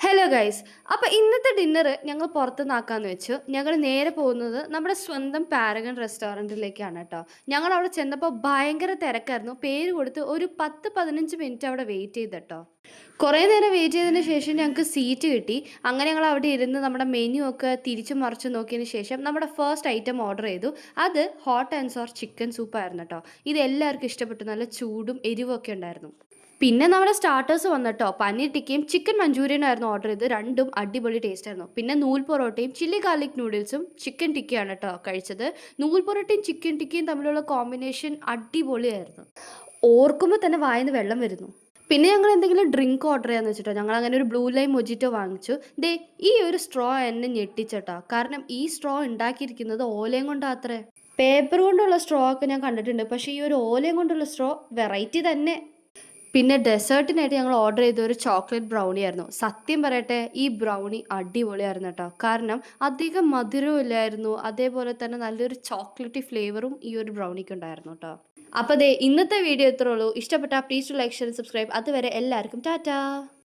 Hello guys. അപ്പോൾ ഇന്നത്തെ dinner ഞങ്ങൾ പുറത്തുനിന്നാക്കാന്ന് വെച്ചു. ഞങ്ങൾ നേരെ പോകുന്നത് നമ്മുടെ സ്വന്തം പാരഗൺ റെസ്റ്റോറൻറ്റിലേക്കാണ് കേട്ടോ. ഞങ്ങൾ അവിടെ ചെന്നപ്പോൾ ഭയങ്കര തിരക്കായിരുന്നു. പേര് കൊടുത്ത് ഒരു 10-15 മിനിറ്റ് അവിടെ വെയിറ്റ് ചെയ്തിട്ടോ. കുറേ നേരം വെയിറ്റ് ചെയ്തതിന് ശേഷം ഞങ്ങൾക്ക് സീറ്റ് കിട്ടി. അങ്ങനെ ഞങ്ങൾ അവിടെ ഇരുന്ന് നമ്മുടെ മെനു ഒക്കെ തിരിച്ചും മറിച്ചും നോക്കിയതിന് ശേഷം നമ്മുടെ ഫസ്റ്റ് ഐറ്റം ഓർഡർ ചെയ്തു. അത് ഹോട്ട് ആൻഡ് സോർ ചിക്കൻ സൂപ്പായിരുന്നു കേട്ടോ. ഇത് എല്ലാവർക്കും ഇഷ്ടപ്പെട്ടു. നല്ല ചൂടും എരിവും ഒക്കെ ഉണ്ടായിരുന്നു. പിന്നെ നമ്മുടെ സ്റ്റാർട്ടേഴ്സ് വന്നിട്ടോ. പനീർ ടിക്കയും ചിക്കൻ മഞ്ചൂരിയനും ആയിരുന്നു ഓർഡർ ചെയ്ത്. രണ്ടും അടിപൊളി ടേസ്റ്റ് ആയിരുന്നു. പിന്നെ നൂൽ പൊറോട്ടയും ചില്ലി ഗാർലിക് നൂഡിൽസും ചിക്കൻ ടിക്കയാണ് കേട്ടോ കഴിച്ചത്. നൂൽ പൊറോട്ടയും ചിക്കൻ ടിക്കയും തമ്മിലുള്ള കോമ്പിനേഷൻ അടിപൊളിയായിരുന്നു. ഓർക്കുമ്പോൾ തന്നെ വായിന്ന് വെള്ളം വരുന്നു. പിന്നെ ഞങ്ങൾ എന്തെങ്കിലും ഡ്രിങ്ക് ഓർഡർ ചെയ്യാന്ന് വെച്ചിട്ടോ. ഞങ്ങൾ അങ്ങനെ ഒരു ബ്ലൂ ലൈം മൊജിറ്റോ വാങ്ങിച്ചു. ദേ ഈ ഒരു സ്ട്രോ എന്നെ ഞെട്ടിച്ചട്ടോ. കാരണം ഈ സ്ട്രോ ഉണ്ടാക്കിയിരിക്കുന്നത് ഓലയും കൊണ്ടാത്രേ. പേപ്പർ കൊണ്ടുള്ള സ്ട്രോ ഒക്കെ ഞാൻ കണ്ടിട്ടുണ്ട്, പക്ഷേ ഈ ഒരു ഓലയും കൊണ്ടുള്ള സ്ട്രോ വെറൈറ്റി തന്നെ. പിന്നെ ഡെസേർട്ടിനായിട്ട് ഞങ്ങൾ ഓർഡർ ചെയ്ത ഒരു ചോക്ലേറ്റ് ബ്രൗണി ആയിരുന്നു. സത്യം പറയട്ടെ, ഈ ബ്രൗണി അടിപൊളിയായിരുന്നു കേട്ടോ. കാരണം അധികം മധുരവും ഇല്ലായിരുന്നു, അതേപോലെ തന്നെ നല്ലൊരു ചോക്ലേറ്റ് ഫ്ലേവറും ഈ ഒരു ബ്രൗണിക്ക് ഉണ്ടായിരുന്നു കേട്ടോ. അപ്പോൾ ദേ ഇന്നത്തെ വീഡിയോ ഇത്രേ ഉള്ളൂ. ഇഷ്ടപ്പെട്ടാൽ please to like share subscribe. അതുവരെ എല്ലാവർക്കും ടാറ്റാ.